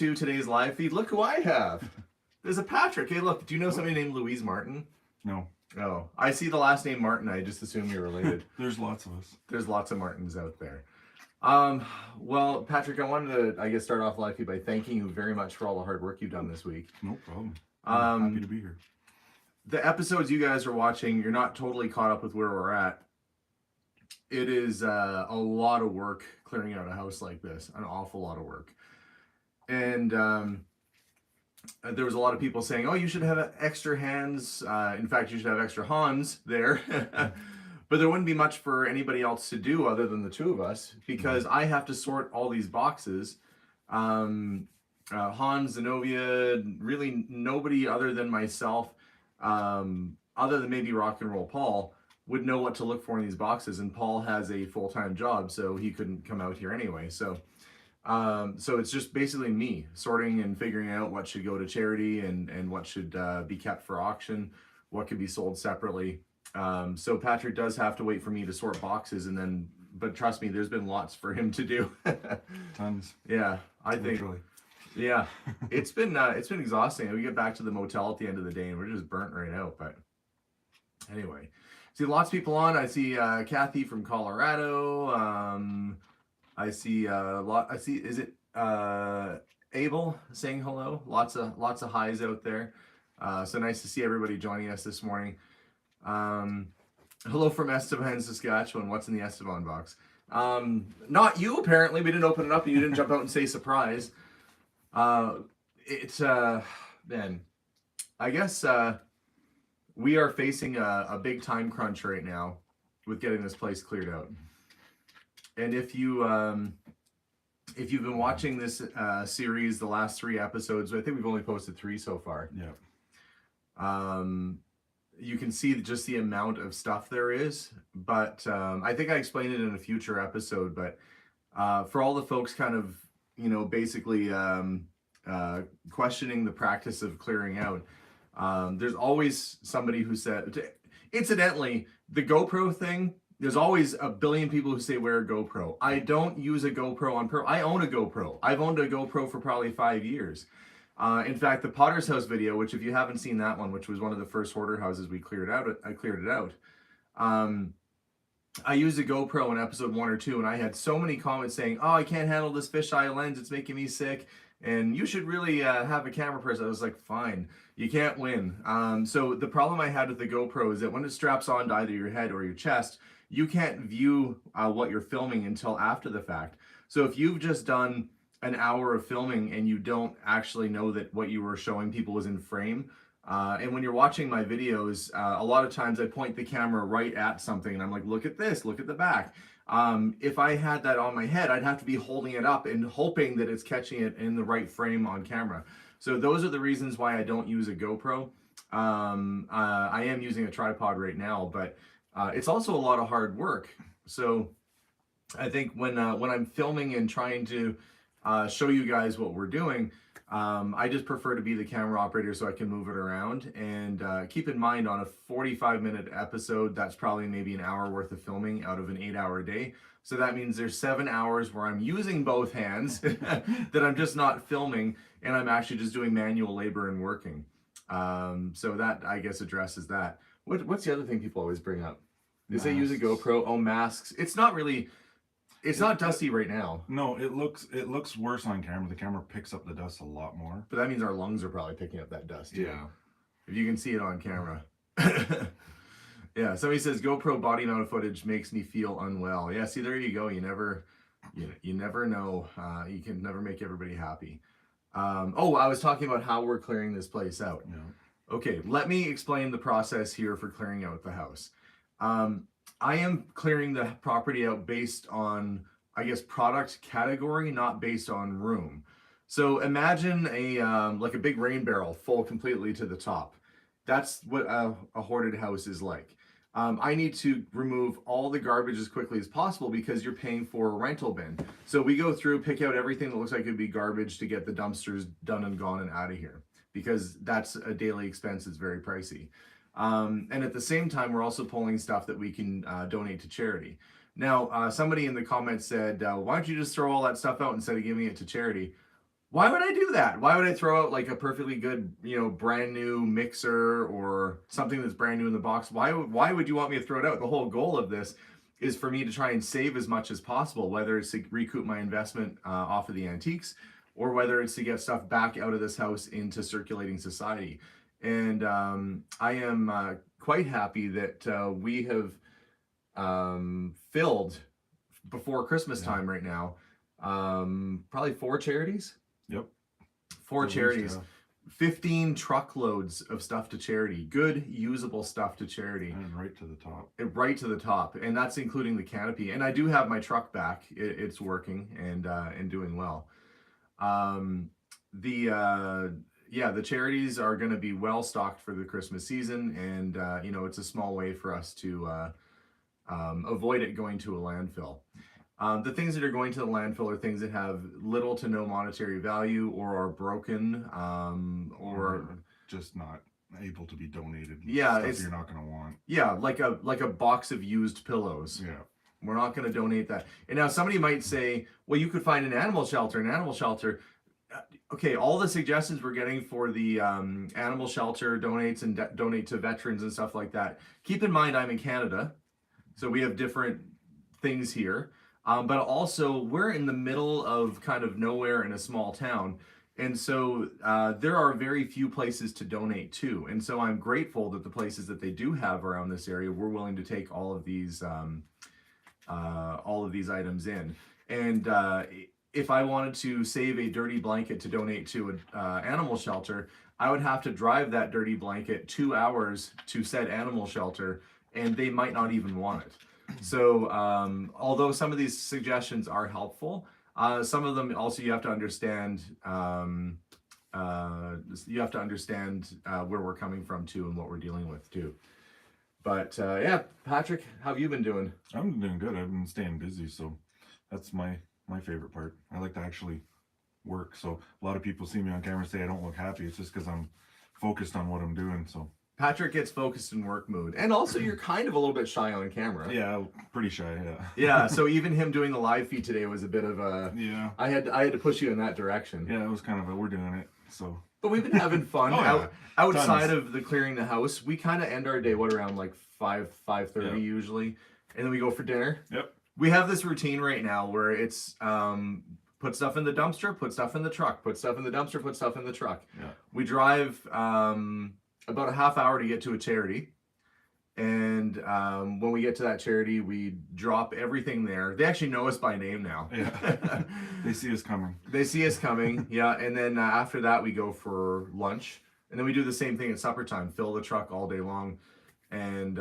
to today's live feed. Look who I have. There's a Patrick. Hey, look, do you know somebody named Louise Martin? No. Oh, I see the last name Martin. I just assume you're related. There's lots of us. There's lots of Martins out there. Well, Patrick, I wanted to, start off live feed by thanking you very much for all the hard work you've done this week. No problem. I'm happy to be here. The episodes you guys are watching, you're not totally caught up with where we're at. It is a lot of work clearing out a house like this, an awful lot of work. And there was a lot of people saying, oh, you should have extra hands. In fact, you should have extra Hans there. But there wouldn't be much for anybody else to do other than the two of us, because I have to sort all these boxes. Hans, Zenobia, really nobody other than myself, other than maybe Rock and Roll Paul, would know what to look for in these boxes. And Paul has a full-time job, so he couldn't come out here anyway. So it's just basically me sorting and figuring out what should go to charity and what should be kept for auction, what could be sold separately. So Patrick does have to wait for me to sort boxes, and then, but trust me, there's been lots for him to do. Tons. Yeah, I think. Literally. Yeah, it's been exhausting. We get back to the motel at the end of the day, and we're just burnt right out. But anyway, see lots of people on. I see Kathy from Colorado. I see I see. Is it Abel saying hello? Lots of highs out there. So nice to see everybody joining us this morning. Hello from Estevan, Saskatchewan. What's in the Estevan box? Not you, apparently. We didn't open it up and you didn't jump out and say surprise. It's man, I guess we are facing a big time crunch right now with getting this place cleared out. And if you've been watching this series, the last 3 episodes, I think we've only posted 3 so far. Yeah. You can see just the amount of stuff there is, but I think I explained it in a future episode, but for all the folks kind of, basically questioning the practice of clearing out, there's always somebody who said, incidentally, the GoPro thing, there's always a billion people who say wear a GoPro. I don't use a GoPro on purpose. I own a GoPro. I've owned a GoPro for probably 5 years. In fact, the Potter's House video, which if you haven't seen that one, which was one of the first hoarder houses we cleared out, I cleared it out. I used a GoPro in episode 1 or 2, and I had so many comments saying, oh, I can't handle this fisheye lens. It's making me sick. And you should really have a camera person. I was like, fine, you can't win. So the problem I had with the GoPro is that when it straps on to either your head or your chest, you can't view what you're filming until after the fact. So if you've just done an hour of filming and you don't actually know that what you were showing people was in frame, and when you're watching my videos, a lot of times I point the camera right at something and I'm like, look at this, look at the back. If I had that on my head, I'd have to be holding it up and hoping that it's catching it in the right frame on camera. So those are the reasons why I don't use a GoPro. I am using a tripod right now, but it's also a lot of hard work. So I think when I'm filming and trying to show you guys what we're doing, I just prefer to be the camera operator so I can move it around. And keep in mind, on a 45-minute episode, that's probably maybe an hour worth of filming out of an 8-hour day. So that means there's 7 hours where I'm using both hands that I'm just not filming, and I'm actually just doing manual labor and working. So that, I guess, addresses that. What's the other thing people always bring up? Is they use a GoPro? Oh, masks. It's not really... It's not dusty right now. No, it looks worse on camera. The camera picks up the dust a lot more. But that means our lungs are probably picking up that dust too. Yeah. If you can see it on camera. Yeah, somebody says GoPro body mount footage makes me feel unwell. Yeah, see, there you go. You never know. You can never make everybody happy. Oh, I was talking about how we're clearing this place out. Yeah. Okay, let me explain the process here for clearing out the house. I am clearing the property out based on, I guess, product category, not based on room. So imagine like a big rain barrel full completely to the top. That's what a hoarded house is like. I need to remove all the garbage as quickly as possible because you're paying for a rental bin. So we go through, pick out everything that looks like it'd be garbage to get the dumpsters done and gone and out of here, because that's a daily expense. It's very pricey. And at the same time, we're also pulling stuff that we can donate to charity. Now, somebody in the comments said, why don't you just throw all that stuff out instead of giving it to charity? Why would I do that? Why would I throw out like a perfectly good, brand new mixer or something that's brand new in the box? Why would you want me to throw it out? The whole goal of this is for me to try and save as much as possible, whether it's to recoup my investment off of the antiques, or whether it's to get stuff back out of this house into circulating society. And I am quite happy that we have filled before Christmas time right now, probably 4 charities. Yep. 4 charities, 15 truckloads of stuff to charity, good usable stuff to charity. And right to the top. Right to the top, and that's including the canopy. And I do have my truck back. It's working and doing well. The charities are going to be well stocked for the Christmas season, and it's a small way for us to avoid it going to a landfill. The things that are going to the landfill are things that have little to no monetary value, or are broken, or just not able to be donated. Yeah, stuff you're not going to want. Yeah, like a box of used pillows. Yeah. We're not going to donate that. And now somebody might say, well, you could find an animal shelter. Okay, all the suggestions we're getting for the animal shelter donates and donate to veterans and stuff like that. Keep in mind, I'm in Canada, so we have different things here. But also, we're in the middle of kind of nowhere in a small town. And so there are very few places to donate to. And so I'm grateful that the places that they do have around this area, we're willing to take all of these items in. And if I wanted to save a dirty blanket to donate to an animal shelter, I would have to drive that dirty blanket 2 hours to said animal shelter, and they might not even want it. So although some of these suggestions are helpful, some of them also you have to understand where we're coming from too, and what we're dealing with too. But Patrick, how have you been doing? I'm doing good. I've been staying busy, so that's my favorite part. I like to actually work. So a lot of people see me on camera and say I don't look happy. It's just because I'm focused on what I'm doing. So Patrick gets focused in work mood, and also you're kind of a little bit shy on camera. Yeah, pretty shy. Yeah. Yeah. So even him doing the live feed today was a bit of a. Yeah. I had to push you in that direction. Yeah, it was kind of we're doing it. So. But we've been having fun. Outside Tons. of the clearing the house, we kind of end our day around like 5:30 usually, and then we go for dinner. Yep. We have this routine right now where it's put stuff in the dumpster, put stuff in the truck, put stuff in the dumpster, put stuff in the truck. Yeah. We drive about a half hour to get to a charity, and when we get to that charity, we drop everything there. They actually know us by name now. Yeah. They see us coming. They see us coming, yeah. And then after that, we go for lunch, and then we do the same thing at supper time. Fill the truck all day long, and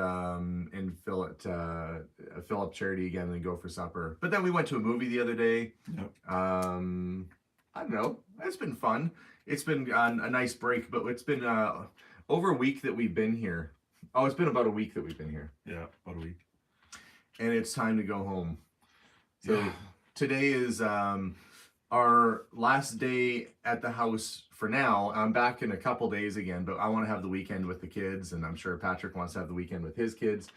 fill up charity again, and then go for supper. But then we went to a movie the other day. Yep. I don't know. It's been fun. It's been a nice break, but it's been over a week that we've been here. Oh, it's been about a week that we've been here. Yeah, about a week. And it's time to go home. So Yeah. today is our last day at the house for now. I'm back in a couple days again, but I want to have the weekend with the kids, and I'm sure Patrick wants to have the weekend with his kids.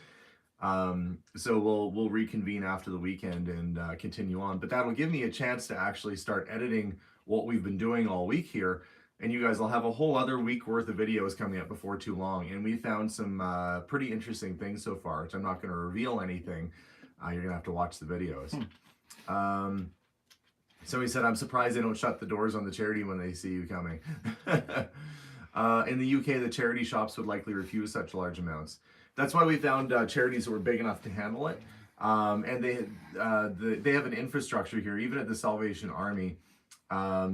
So we'll reconvene after the weekend and continue on. But that'll give me a chance to actually start editing what we've been doing all week here. And you guys will have a whole other week worth of videos coming up before too long. And we found some pretty interesting things so far, which I'm not going to reveal anything. You're going to have to watch the videos. Somebody said, I'm surprised they don't shut the doors on the charity when they see you coming. In the UK, the charity shops would likely refuse such large amounts. That's why we found charities that were big enough to handle it. And they have an infrastructure here, even at the Salvation Army.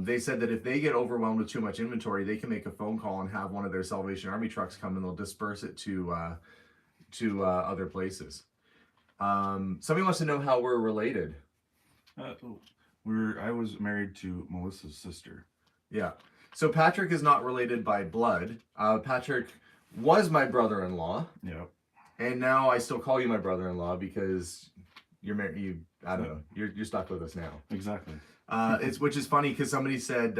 They said that if they get overwhelmed with too much inventory, they can make a phone call and have one of their Salvation Army trucks come, and they'll disperse it to other places. Somebody wants to know how we're related. I was married to Melissa's sister. Yeah. So Patrick is not related by blood. Patrick was my brother-in-law. Yeah. And now I still call you my brother-in-law because you're married. I don't know. You're stuck with us now. Exactly. Which is funny because somebody said,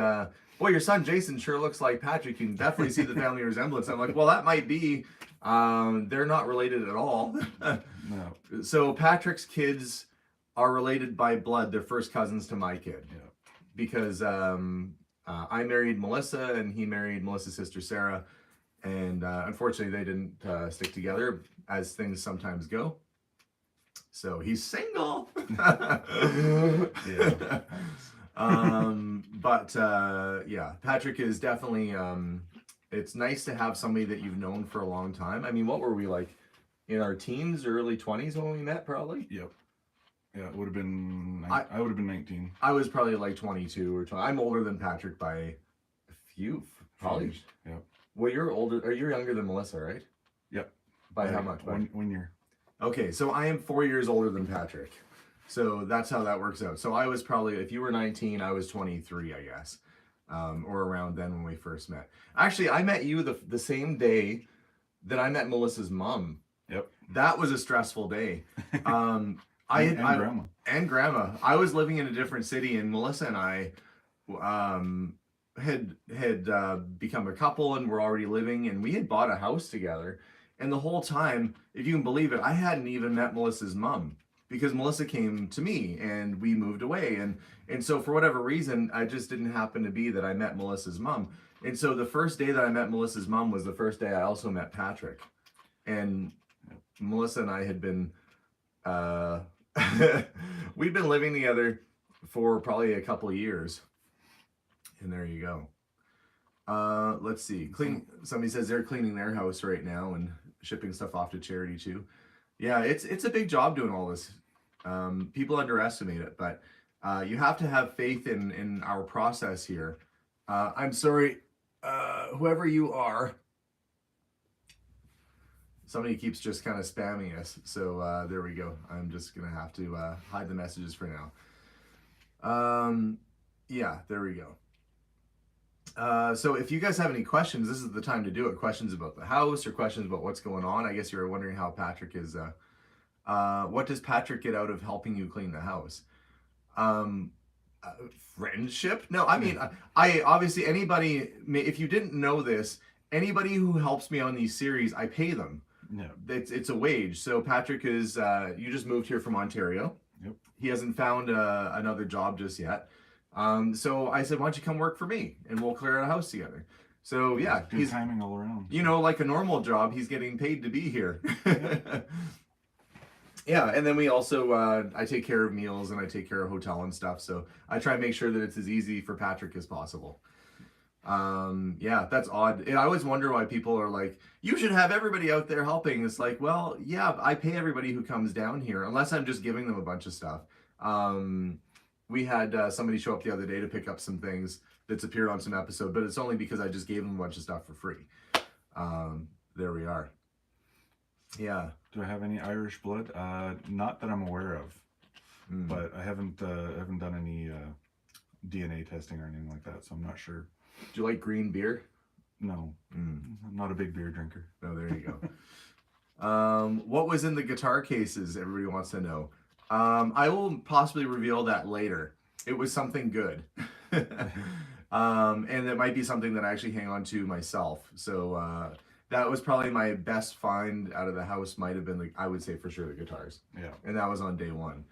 "Boy, your son Jason sure looks like Patrick. You can definitely see the family resemblance." I'm like, "Well, that might be. They're not related at all." No. So Patrick's kids are related by blood. They're first cousins to my kid. Yeah. Because I married Melissa, and he married Melissa's sister Sarah, and unfortunately they didn't stick together, as things sometimes go. So he's single. Yeah. But yeah, Patrick is definitely. It's nice to have somebody that you've known for a long time. I mean, what were we like in our teens or early 20s when we met? Probably. Yep. Yeah, it would have been. I would have been 19. I was probably like 22 or 20. I'm older than Patrick by a few, probably. Yep. Well, you're older, or you're younger than Melissa, right? Yep. By how much? By 1 year. Okay, so I am 4 years older than Patrick. So that's how that works out. So I was probably, if you were 19, I was 23, I guess. Or around then when we first met. Actually, I met you the same day that I met Melissa's mom. Yep. That was a stressful day. Grandma. And grandma. I was living in a different city, and Melissa and I had become a couple, and were already living, and we had bought a house together. And the whole time, if you can believe it, I hadn't even met Melissa's mom, because Melissa came to me and we moved away. And so for whatever reason, I just didn't happen to be that I met Melissa's mom. And so the first day that I met Melissa's mom was the first day I also met Patrick. And Melissa and I had been, we'd been living together for probably a couple of years. And there you go. Let's see. Somebody says they're cleaning their house right now and shipping stuff off to charity too. Yeah, it's a big job doing all this. People underestimate it, but you have to have faith in our process here. I'm sorry, whoever you are. Somebody keeps just kind of spamming us, so there we go. I'm just gonna have to hide the messages for now. Yeah, there we go. So if you guys have any questions, this is the time to do it. Questions about the house or questions about what's going on. I guess you're wondering how Patrick is. What does Patrick get out of helping you clean the house? Friendship? No, I mean, I obviously anybody. If you didn't know this, anybody who helps me on these series, I pay them. Yeah. It's a wage. So Patrick is. You just moved here from Ontario. Yep. He hasn't found another job just yet. So I said, why don't you come work for me and we'll clear out a house together. So yeah, Good timing all around. You know, like a normal job, he's getting paid to be here. Yeah, and then we also, I take care of meals and I take care of hotel and stuff. So I try and make sure that it's as easy for Patrick as possible. Yeah, that's odd. I always wonder why people are like, you should have everybody out there helping. It's like, well, yeah, I pay everybody who comes down here, unless I'm just giving them a bunch of stuff. We had somebody show up the other day to pick up some things that's appeared on some episode, but it's only because I just gave them a bunch of stuff for free. There we are. Yeah. Do I have any Irish blood? Not that I'm aware of, but I haven't done any DNA testing or anything like that, so I'm not sure. Do you like green beer? No, I'm not a big beer drinker. Oh, there you go. What was in the guitar cases? Everybody wants to know. I will possibly reveal that later. It was something good. And it might be something that I actually hang on to myself. So that was probably my best find out of the house, might have been, I would say for sure, the guitars. Yeah. And that was on day one.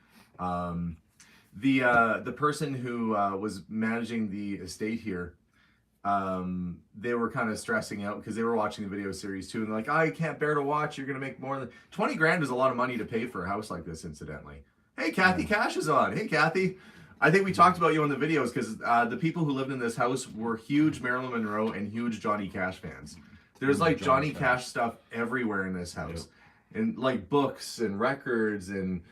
The person who was managing the estate here, they were kind of stressing out because they were watching the video series too, and they're like, I can't bear to watch. You're gonna make more than 20 grand is a lot of money to pay for a house like this, incidentally. Hey, Kathy Cash is on. Hey, Kathy. I think we talked about you on the videos because the people who lived in this house were huge Marilyn Monroe and huge Johnny Cash fans. There's like Johnny Cash stuff everywhere in this house, and like books and records, and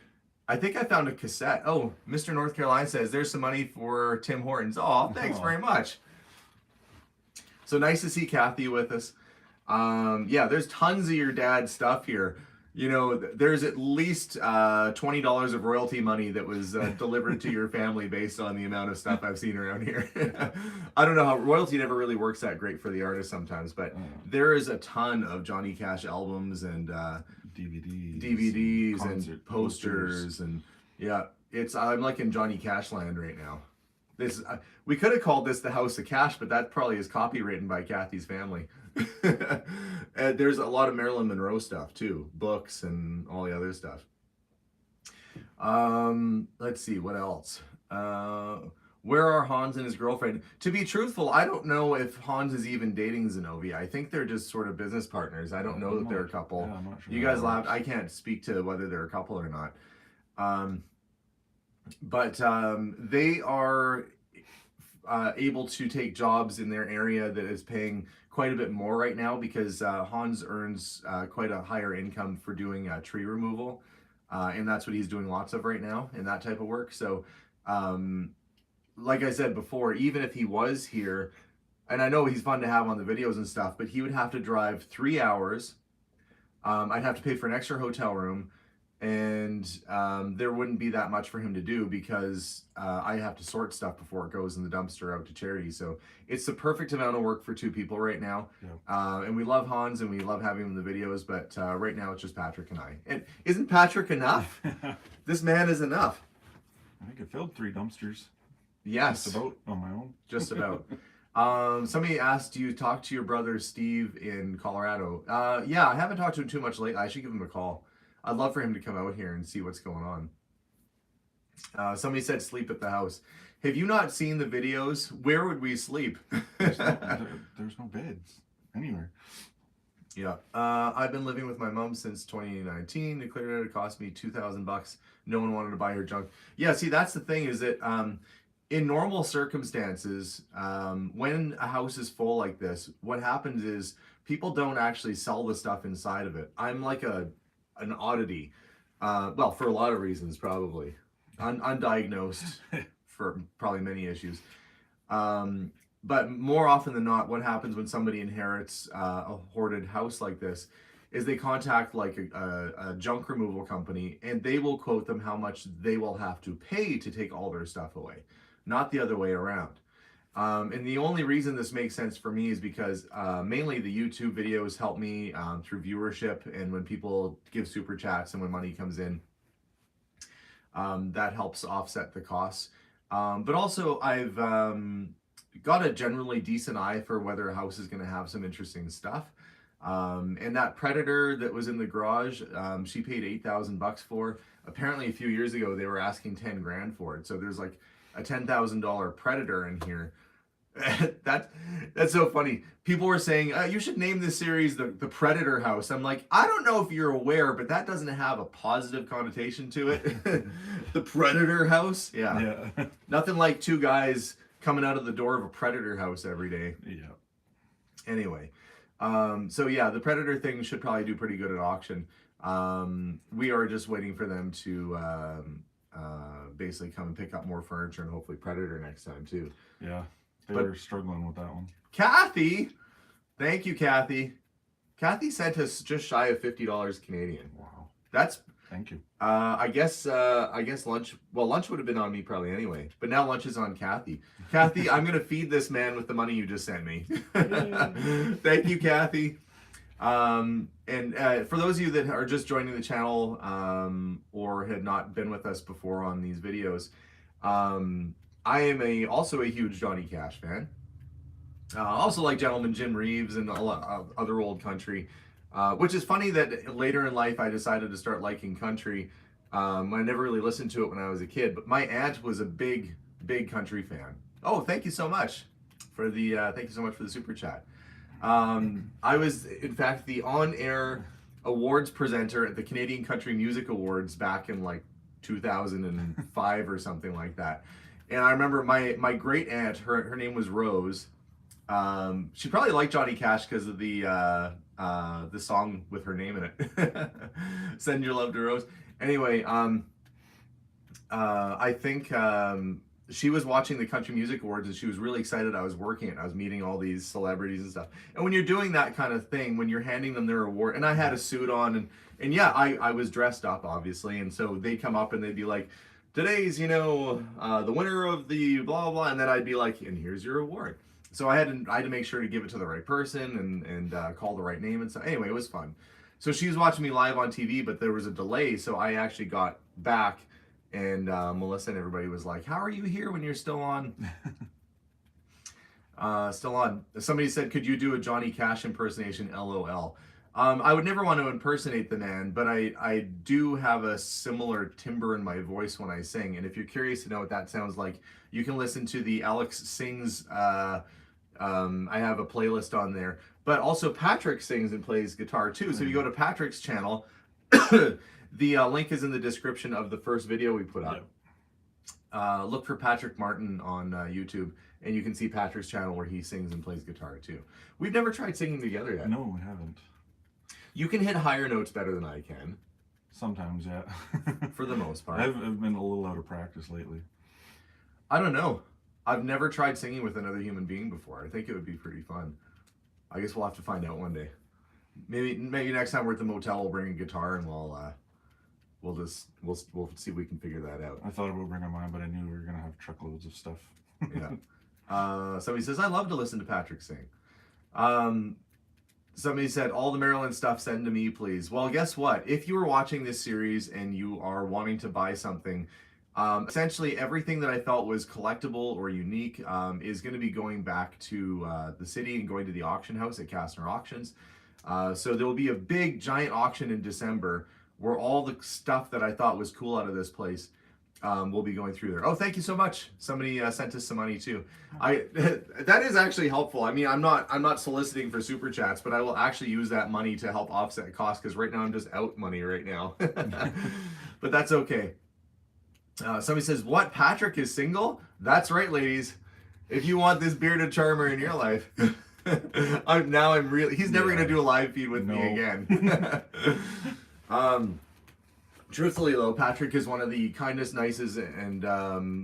I think I found a cassette. Oh, Mr. North Carolina says there's some money for Tim Hortons. Oh, thanks very much. So nice to see Kathy with us. Yeah, there's tons of your dad's stuff here. You know, there's at least $20 of royalty money that was delivered to your family based on the amount of stuff I've seen around here. I don't know how royalty never really works that great for the artist sometimes, but there is a ton of Johnny Cash albums and DVDs and posters and yeah, I'm like in Johnny Cash land right now. This we could have called this the House of Cash, but that probably is copywritten by Kathy's family. There's a lot of Marilyn Monroe stuff too, books and all the other stuff. Let's see what else. Where are Hans and his girlfriend? To be truthful, I don't know if Hans is even dating Zenobia. I think they're just sort of business partners. I don't know that they're a couple. Yeah, I'm not sure You how guys that laughed. works. I can't speak to whether they're a couple or not. But they are able to take jobs in their area that is paying quite a bit more right now because Hans earns quite a higher income for doing tree removal. And that's what he's doing lots of right now in that type of work. So, like I said before, even if he was here, and I know he's fun to have on the videos and stuff, but he would have to drive 3 hours. I'd have to pay for an extra hotel room, and there wouldn't be that much for him to do because I have to sort stuff before it goes in the dumpster out to charity. So it's the perfect amount of work for 2 people right now. Yeah. And we love Hans and we love having him in the videos, but right now it's just Patrick and I. And isn't Patrick enough? This man is enough. I think I filled 3 dumpsters. Yes. Just about on my own. Just about. Somebody asked, do you talk to your brother Steve in Colorado? Yeah, I haven't talked to him too much lately. I should give him a call. I'd love for him to come out here and see what's going on. Somebody said sleep at the house. Have you not seen the videos? Where would we sleep? There's no beds anywhere. Yeah. I've been living with my mom since 2019. Declared it would cost me $2,000. No one wanted to buy her junk. Yeah, see, that's the thing is that in normal circumstances, when a house is full like this, what happens is people don't actually sell the stuff inside of it. I'm like an oddity. Well, for a lot of reasons, probably. Undiagnosed for probably many issues. But more often than not, what happens when somebody inherits a hoarded house like this is they contact like a junk removal company and they will quote them how much they will have to pay to take all their stuff away, not the other way around. And the only reason this makes sense for me is because mainly the YouTube videos help me through viewership, and when people give super chats and when money comes in, that helps offset the costs. But also I've got a generally decent eye for whether a house is going to have some interesting stuff. And that Predator that was in the garage, she paid $8,000 for. Apparently a few years ago they were asking 10 grand for it. So there's like a $10,000 Predator in here. That's so funny. People were saying you should name this series the Predator House. I'm like, I don't know if you're aware, but that doesn't have a positive connotation to it. The Predator House, yeah. Nothing like 2 guys coming out of the door of a Predator house every day. Yeah. Anyway, so yeah, the Predator thing should probably do pretty good at auction. We are just waiting for them to basically come and pick up more furniture and hopefully Predator next time too. Yeah. They were struggling with that one. Kathy, thank you, Kathy. Kathy sent us just shy of $50 Canadian. Wow. That's Thank you. I guess lunch. Well, lunch would have been on me probably anyway, but now lunch is on Kathy. Kathy, I'm gonna feed this man with the money you just sent me. Thank you, Kathy. And for those of you that are just joining the channel or had not been with us before on these videos, I am also a huge Johnny Cash fan. Also like Gentleman Jim Reeves and a lot of other old country. Which is funny that later in life I decided to start liking country. I never really listened to it when I was a kid, but my aunt was a big country fan. Oh, thank you so much for the super chat. I was in fact the on-air awards presenter at the Canadian Country Music Awards back in like 2005 or something like that. And I remember my great aunt, her name was Rose. She probably liked Johnny Cash because of the song with her name in it. Send your love to Rose. Anyway, I think she was watching the Country Music Awards and she was really excited I was working it. I was meeting all these celebrities and stuff. And when you're doing that kind of thing, when you're handing them their award, and I had a suit on and yeah, I was dressed up obviously. And so they'd come up and they'd be like, today's, the winner of the blah, blah, and then I'd be like, and here's your award. So I had to make sure to give it to the right person and call the right name and stuff. Anyway, it was fun. So she was watching me live on TV, but there was a delay. So I actually got back and Melissa and everybody was like, how are you here when you're still on? Still on. Somebody said, could you do a Johnny Cash impersonation? LOL. I would never want to impersonate the man, but I do have a similar timbre in my voice when I sing. And if you're curious to know what that sounds like, you can listen to the Alex Sings. I have a playlist on there. But also Patrick sings and plays guitar too. So if you go to Patrick's channel, the link is in the description of the first video we put up. Look for Patrick Martin on YouTube, and you can see Patrick's channel where he sings and plays guitar too. We've never tried singing together yet. No, we haven't. You can hit higher notes better than I can. Sometimes, yeah. For the most part. I've been a little out of practice lately. I don't know. I've never tried singing with another human being before. I think it would be pretty fun. I guess we'll have to find out one day. Maybe next time we're at the motel, we'll bring a guitar and we'll see if we can figure that out. I thought about bringing mine, but I knew we were gonna have truckloads of stuff. Yeah. Somebody says, I love to listen to Patrick sing. Somebody said, all the Maryland stuff, send to me, please. Well, guess what? If you were watching this series and you are wanting to buy something, essentially everything that I felt was collectible or unique is going to be going back to the city and going to the auction house at Kastner Auctions. So there will be a big, giant auction in December where all the stuff that I thought was cool out of this place will be going through there. Oh, thank you so much. Somebody sent us some money too. That is actually helpful. I mean, I'm not soliciting for super chats, but I will actually use that money to help offset costs because right now I'm just out money right now. But that's okay. Somebody says, what? Patrick is single? That's right, ladies. If you want this bearded charmer in your life, I'm really. He's never gonna do a live feed with me again. Truthfully though, Patrick is one of the kindest, nicest, and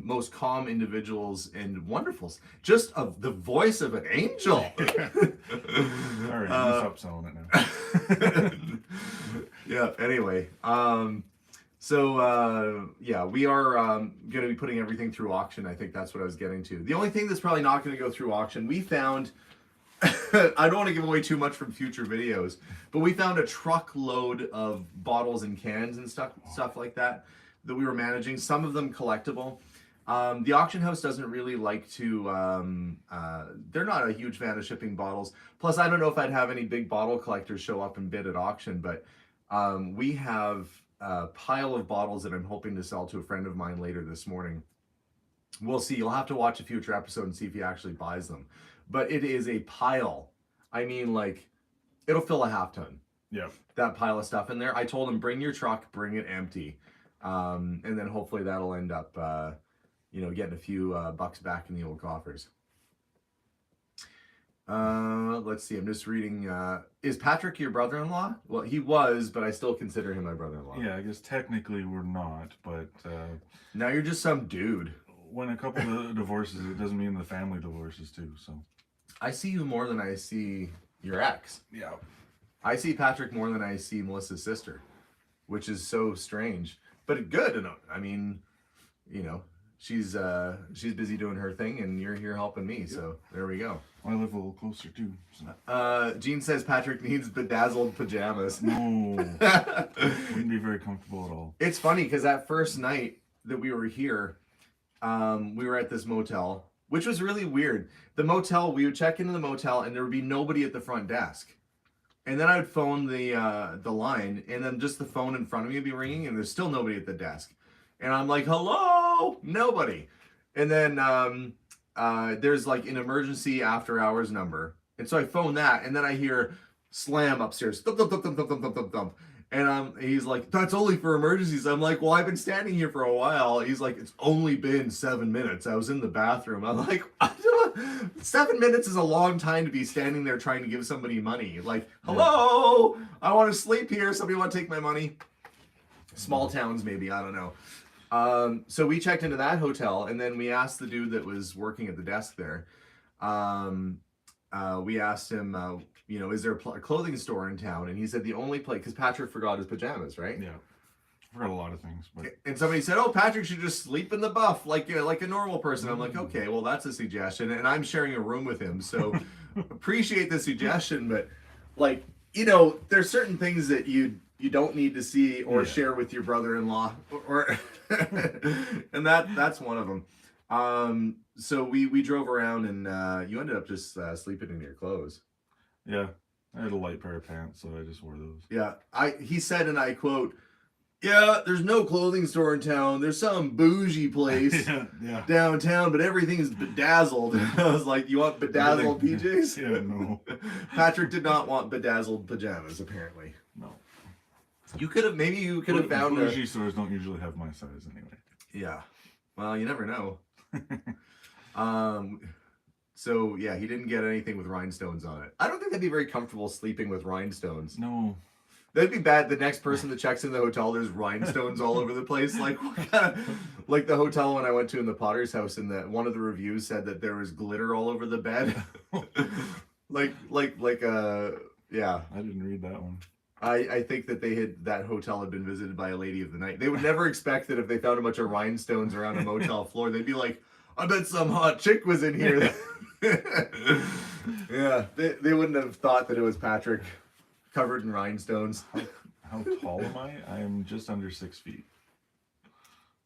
most calm individuals and wonderfuls. Just of the voice of an angel. All right, stop selling it now. Yeah. Anyway, yeah, we are going to be putting everything through auction. I think that's what I was getting to. The only thing that's probably not going to go through auction, we found. I don't want to give away too much from future videos, but we found a truckload of bottles and cans and stuff like that we were managing. Some of them collectible. The auction house doesn't really like to. They're not a huge fan of shipping bottles. Plus, I don't know if I'd have any big bottle collectors show up and bid at auction, but we have a pile of bottles that I'm hoping to sell to a friend of mine later this morning. We'll see. You'll have to watch a future episode and see if he actually buys them. But it is a pile. I mean, like, it'll fill a half ton. Yeah. That pile of stuff in there. I told him, bring your truck, bring it empty. And then hopefully that'll end up, getting a few bucks back in the old coffers. Let's see. I'm just reading. Is Patrick your brother-in-law? Well, he was, but I still consider him my brother-in-law. Yeah, I guess technically we're not, but... now you're just some dude. When a couple divorces, it doesn't mean the family divorces too, so... I see you more than I see your ex. Yeah. I see Patrick more than I see Melissa's sister, which is so strange, but good. I mean, she's busy doing her thing, and you're here helping me. So there we go. I live a little closer too. So. Gene says Patrick needs bedazzled pajamas. No, wouldn't be very comfortable at all. It's funny because that first night that we were here, we were at this motel, which was really weird. The motel, we would check into the motel, and there would be nobody at the front desk. And then I would phone the line, and then just the phone in front of me would be ringing, and there's still nobody at the desk. And I'm like, hello? Nobody. And then there's like an emergency after hours number. And so I phone that, and then I hear slam upstairs. Thump, thump, thump, thump, thump, thump, thump, thump. And he's like, that's only for emergencies. I'm like, well, I've been standing here for a while. He's like, it's only been 7 minutes. I was in the bathroom. I'm like, 7 minutes is a long time to be standing there trying to give somebody money. Like, hello, I want to sleep here. Somebody want to take my money? Small towns, maybe. I don't know. So we checked into that hotel, and then we asked the dude that was working at the desk there. We asked him, is there a clothing store in town? And he said the only place, because Patrick forgot his pajamas, right? Yeah. I forgot a lot of things. But... And somebody said, oh, Patrick should just sleep in the buff like a normal person. I'm like, okay, well, that's a suggestion. And I'm sharing a room with him. So appreciate the suggestion. But, there's certain things that you don't need to see or share with your brother-in-law. And that's one of them. So we drove around, and you ended up just sleeping in your clothes. Yeah, I had a light pair of pants, so I just wore those. Yeah, he said, and I quote, "Yeah, there's no clothing store in town. There's some bougie place yeah. downtown, but everything's bedazzled." I was like, "You want bedazzled PJs?" Yeah, no. Patrick did not want bedazzled pajamas, apparently. No. You could have found bougie stores don't usually have my size anyway. Yeah. Well, you never know. So yeah, he didn't get anything with rhinestones on it. I don't think that'd be very comfortable sleeping with rhinestones. No. That'd be bad. The next person that checks in the hotel, there's rhinestones all over the place. Like, what kind of, like the hotel when I went to in the Potter's house, and that one of the reviews said that there was glitter all over the bed. Yeah. I didn't read that one. I think that that hotel had been visited by a lady of the night. They would never expect that if they found a bunch of rhinestones around a motel floor, they'd be like, "I bet some hot chick was in here." Yeah, they wouldn't have thought that it was Patrick covered in rhinestones. How tall am I? I am just under 6 feet.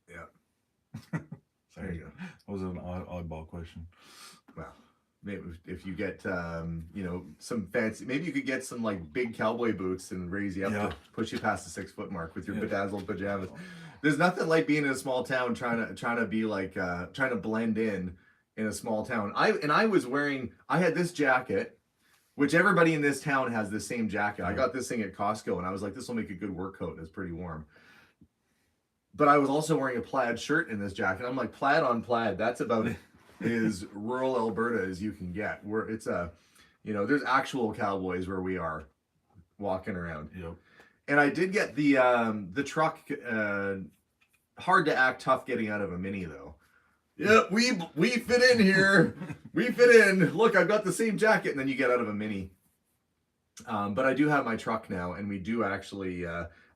Yeah. There you go. That was an oddball question. Well, maybe if you get some fancy, maybe you could get some like big cowboy boots and raise you up to push you past the 6 foot mark with your bedazzled pajamas. There's nothing like being in a small town trying to be like trying to blend in a small town. I had this jacket, which everybody in this town has the same jacket. I got this thing at Costco, and I was like, this will make a good work coat. It's pretty warm. But I was also wearing a plaid shirt in this jacket. I'm like, plaid on plaid. That's about as rural Alberta as you can get. There's actual cowboys where we are walking around. Yep. And I did get the truck. Hard to act tough getting out of a Mini though. Yeah, we fit in here. We fit in. Look, I've got the same jacket, and then you get out of a Mini. But I do have my truck now, and we do actually.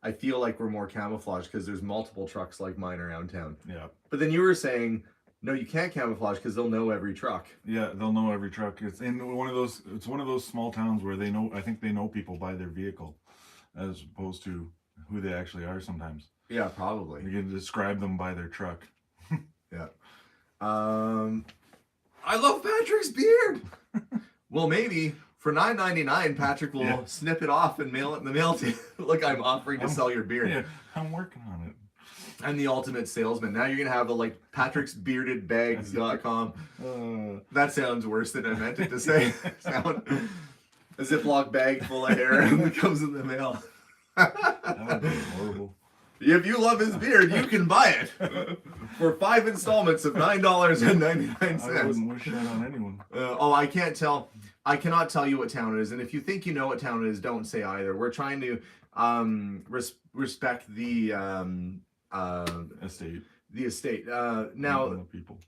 I feel like we're more camouflaged because there's multiple trucks like mine around town. Yeah. But then you were saying, no, you can't camouflage because they'll know every truck. Yeah, they'll know every truck. It's one of those small towns where I think they know people by their vehicle, as opposed to who they actually are sometimes. Yeah, probably. You can describe them by their truck. Yeah. I love Patrick's beard. Well, maybe for $9.99, Patrick will snip it off and mail it in the mail to you. Look, I'm offering to sell your beard. Yeah, I'm working on it. I'm the ultimate salesman. Now you're going to have patricksbeardedbags.com. That sounds worse than I meant it to say. Sound a Ziploc bag full of hair that comes in the mail. That would be horrible. If you love his beard, you can buy it for 5 installments of $9.99. I wouldn't wish that on anyone. I cannot tell you what town it is, and if you think you know what town it is, don't say either. We're trying to respect the estate. The estate. Now, people.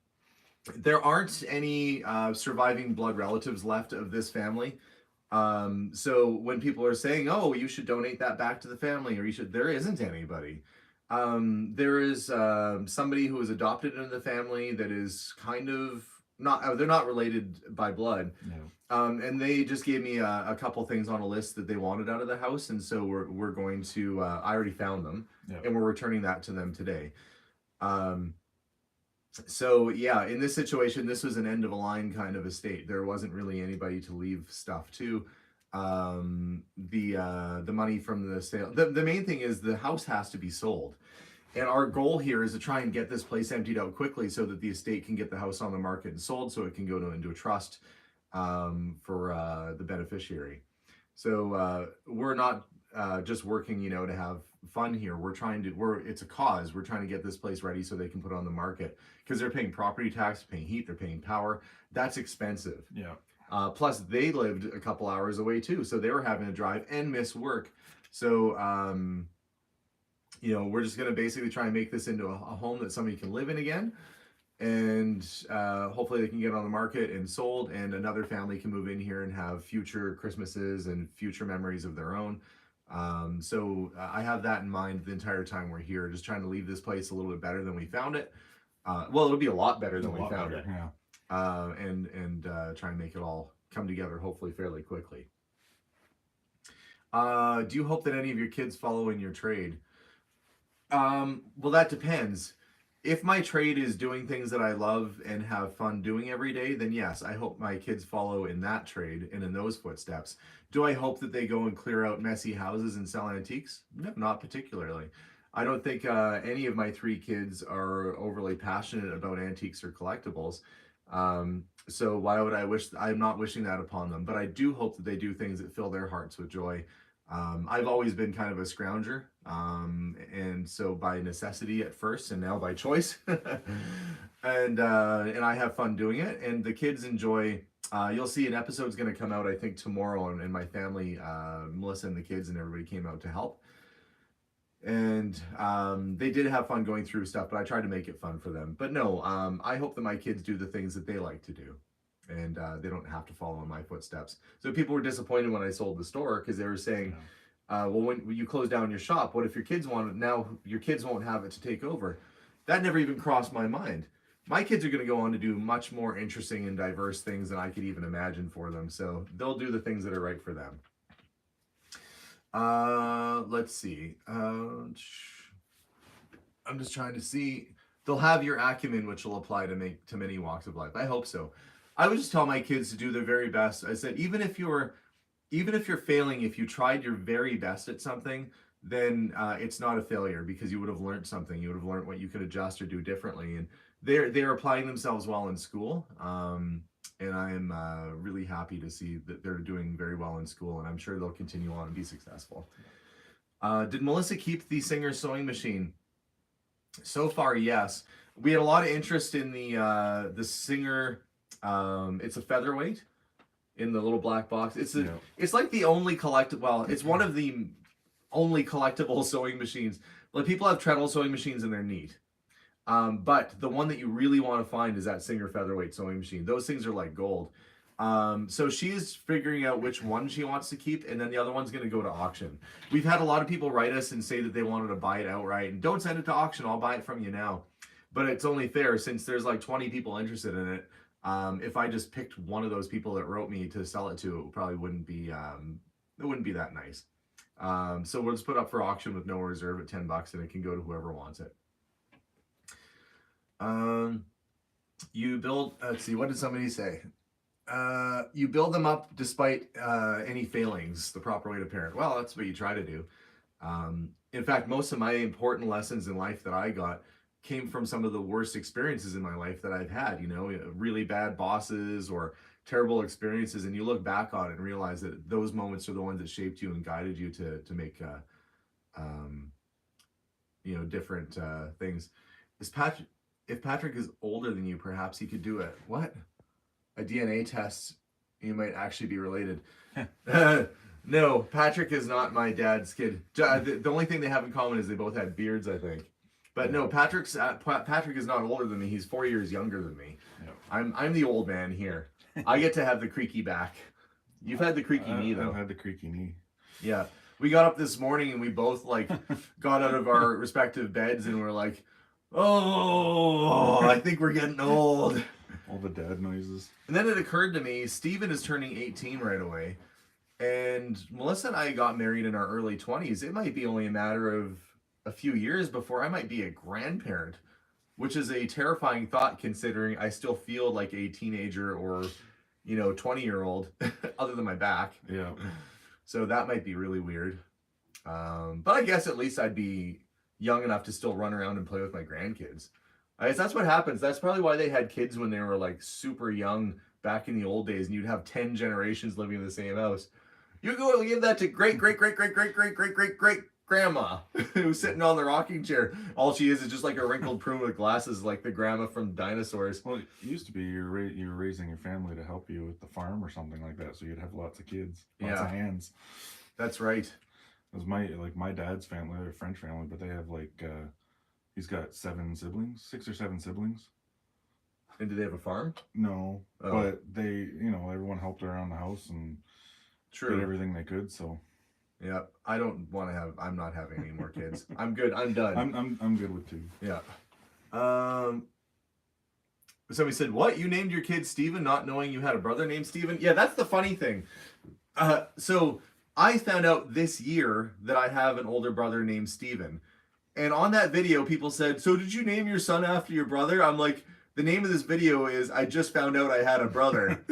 There aren't any surviving blood relatives left of this family. So when people are saying, "Oh, you should donate that back to the family," or there isn't anybody. There is somebody who was adopted into the family that is kind of not. They're not related by blood. No. And they just gave me a couple things on a list that they wanted out of the house, and so we're going to. I already found them, and we're returning that to them today. So yeah, in this situation, this was an end of a line kind of estate. There wasn't really anybody to leave stuff to. The money from the sale. The main thing is the house has to be sold. And our goal here is to try and get this place emptied out quickly so that the estate can get the house on the market and sold so it can go into a trust for the beneficiary. So we're not just working, to have fun here. It's a cause. We're trying to get this place ready so they can put it on the market because they're paying property tax, they're paying heat, they're paying power. That's expensive. Yeah. Plus they lived a couple hours away too. So they were having to drive and miss work. So, we're just going to basically try and make this into a home that somebody can live in again. And hopefully they can get on the market and sold, and another family can move in here and have future Christmases and future memories of their own. So I have that in mind the entire time we're here, just trying to leave this place a little bit better than we found it. Well, it'll be a lot better than we found it. Yeah. And try and make it all come together hopefully fairly quickly. Do you hope that any of your kids follow in your trade? Well, that depends. if my trade is doing things that I love and have fun doing every day, then yes, I hope my kids follow in that trade and in those footsteps. Do I hope that they go and clear out messy houses and sell antiques? No, not particularly. I don't think any of my three kids are overly passionate about antiques or collectibles. So why would I wish? I'm not wishing that upon them, but I do hope that they do things that fill their hearts with joy. I've always been kind of a scrounger, and so by necessity at first, and now by choice, and I have fun doing it, and the kids enjoy. You'll see an episode's going to come out, I think, tomorrow, and my family, Melissa and the kids and everybody came out to help. And they did have fun going through stuff, but I tried to make it fun for them. But no, I hope that my kids do the things that they like to do, and they don't have to follow in my footsteps. So people were disappointed when I sold the store because they were saying, well, when you close down your shop, what if your kids want it? Now your kids won't have it to take over. That never even crossed my mind. My kids are going to go on to do much more interesting and diverse things than I could even imagine for them. So they'll do the things that are right for them. Let's see. I'm just trying to see. They'll have your acumen, which will apply to many walks of life. I hope so. I would just tell my kids to do their very best. I said, even if you're failing, if you tried your very best at something, then it's not a failure because you would have learned something. You would have learned what you could adjust or do differently. And they're applying themselves well in school. And I'm really happy to see that they're doing very well in school, and I'm sure they'll continue on and be successful. Did Melissa keep the Singer sewing machine? So far, yes. We had a lot of interest in the Singer. It's a featherweight in the little black box. It's like the only collectible. Well, it's one of the only collectible sewing machines. Like people have treadle sewing machines and they're neat. But the one that you really want to find is that Singer featherweight sewing machine. Those things are like gold. So she's figuring out which one she wants to keep, and then the other one's going to go to auction. We've had a lot of people write us and say that they wanted to buy it outright, and don't send it to auction. I'll buy it from you now. But it's only fair since there's like 20 people interested in it. If I just picked one of those people that wrote me to sell it to, it probably wouldn't be that nice. So we'll just put up for auction with no reserve at $10, and it can go to whoever wants it. You build, let's see, what did somebody say? You build them up despite any failings, the proper way to parent. Well, that's what you try to do. In fact, most of my important lessons in life that I got came from some of the worst experiences in my life that I've had, really bad bosses or terrible experiences. And you look back on it and realize that those moments are the ones that shaped you and guided you to make, different things. If Patrick is older than you, perhaps he could do it. What? A DNA test. You might actually be related. No, Patrick is not my dad's kid. The only thing they have in common is they both had beards, I think. But no, Patrick is not older than me. He's 4 years younger than me. Yeah. I'm the old man here. I get to have the creaky back. You've had the creaky knee, though. I've had the creaky knee. Yeah. We got up this morning and we both got out of our respective beds and we're like, oh, I think we're getting old. All the dad noises. And then it occurred to me, Steven is turning 18 right away. And Melissa and I got married in our early 20s. It might be only a matter of a few years before I might be a grandparent, which is a terrifying thought considering I still feel like a teenager or, 20-year-old, other than my back. Yeah. So that might be really weird. But I guess at least I'd be young enough to still run around and play with my grandkids. I guess that's what happens. That's probably why they had kids when they were super young back in the old days, and you'd have 10 generations living in the same house. You go and give that to great grandma who's sitting on the rocking chair. All she is just like a wrinkled prune with glasses, like the grandma from dinosaurs. Well, it used to be you're raising your family to help you with the farm or something like that, so you'd have lots of kids, lots of hands. That's right. It was my dad's family, they're a French family, but they have he's got 7 siblings, 6 or 7 siblings. And do they have a farm? No, but they, everyone helped around the house and did everything they could. So, yeah, I'm not having any more kids. I'm good. I'm done. I'm good with 2. Yeah. Somebody said, "What? You named your kid Steven, not knowing you had a brother named Steven?" Yeah, that's the funny thing. So I found out this year that I have an older brother named Steven. And on that video, people said, "So did you name your son after your brother?" I'm like, the name of this video is "I just found out I had a brother."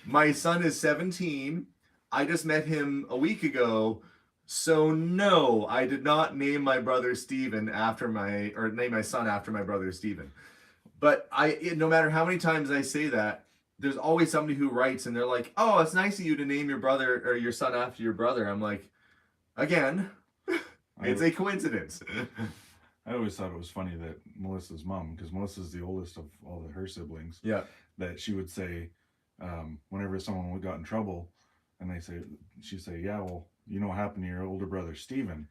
My son is 17. I just met him a week ago. So no, I did not name my brother Steven name my son after my brother Steven. But no matter how many times I say that, there's always somebody who writes and they're like, "Oh, it's nice of you to name your brother or your son after your brother." I'm like, again, it's a coincidence. I always thought it was funny that Melissa's mom, because Melissa's the oldest of all her siblings, Yeah. that she would say, whenever someone got in trouble, and she'd say, "Yeah, well, you know what happened to your older brother Steven."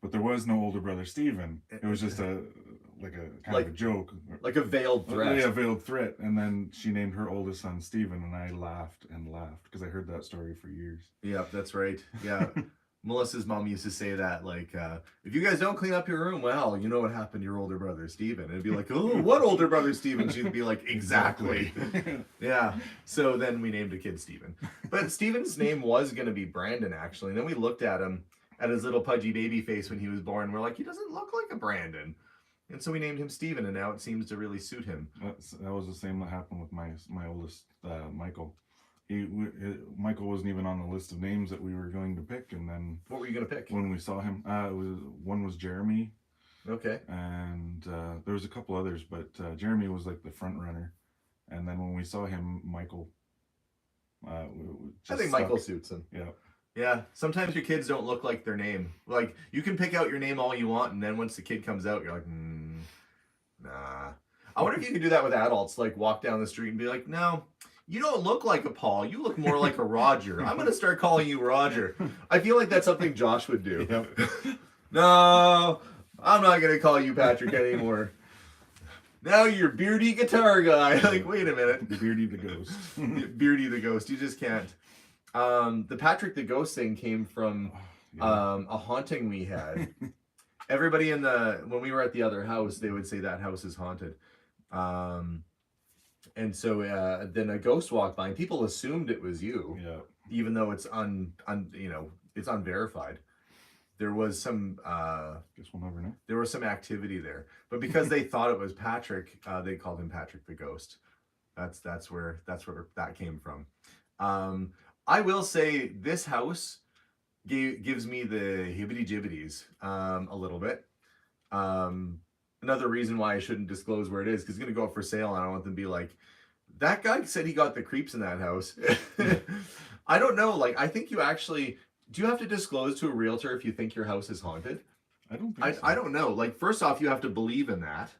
But there was no older brother Steven. It was just a kind of a joke. Like a veiled threat. Yeah, a veiled threat. And then she named her oldest son Steven, and I laughed and laughed because I heard that story for years. Yeah, that's right. Yeah. Melissa's mom used to say that, like, if you guys don't clean up your room, well, you know what happened to your older brother, Steven. It'd be like, "Oh, what older brother, Steven?" She'd be like, "Exactly." Yeah. So then we named a kid Steven. But Steven's name was going to be Brandon, actually. And then we looked at him, at his little pudgy baby face when he was born. We're like, he doesn't look like a Brandon. And so we named him Steven, and now it seems to really suit him. That was the same that happened with my oldest, Michael. Michael wasn't even on the list of names that we were going to pick, and then What were you going to pick? when we saw him, one was Jeremy, Okay. and there was a couple others, but Jeremy was like the front runner, and then when we saw him, Michael. I think Michael suits him. Yeah. Yeah, sometimes your kids don't look like their name. Like, you can pick out your name all you want, and then once the kid comes out, you're like, nah. I wonder if you could do that with adults, like walk down the street and be like, "No, you don't look like a Paul. You look more like a Roger. I'm going to start calling you Roger." I feel like that's something Josh would do. Yep. "No, I'm not going to call you Patrick anymore. Now you're Beardy Guitar Guy." Like, wait a minute. Beardy the Ghost. Beardy the Ghost. You just can't. The Patrick the Ghost thing came from a haunting we had. Everybody when we were at the other house, they would say that house is haunted. And so then a ghost walked by and people assumed it was you. Yeah. Even though it's it's unverified. There was some Guess we'll never know. There was some activity there. But because they thought it was Patrick, they called him Patrick the Ghost. That's where that came from. I will say this house gives me the hibbity-jibbities a little bit. Another reason why I shouldn't disclose where it is, because it's going to go up for sale, and I don't want them to be like, "That guy said he got the creeps in that house." I don't know. Like, I think do you have to disclose to a realtor if you think your house is haunted? I don't think so. I don't know. Like, first off, you have to believe in that.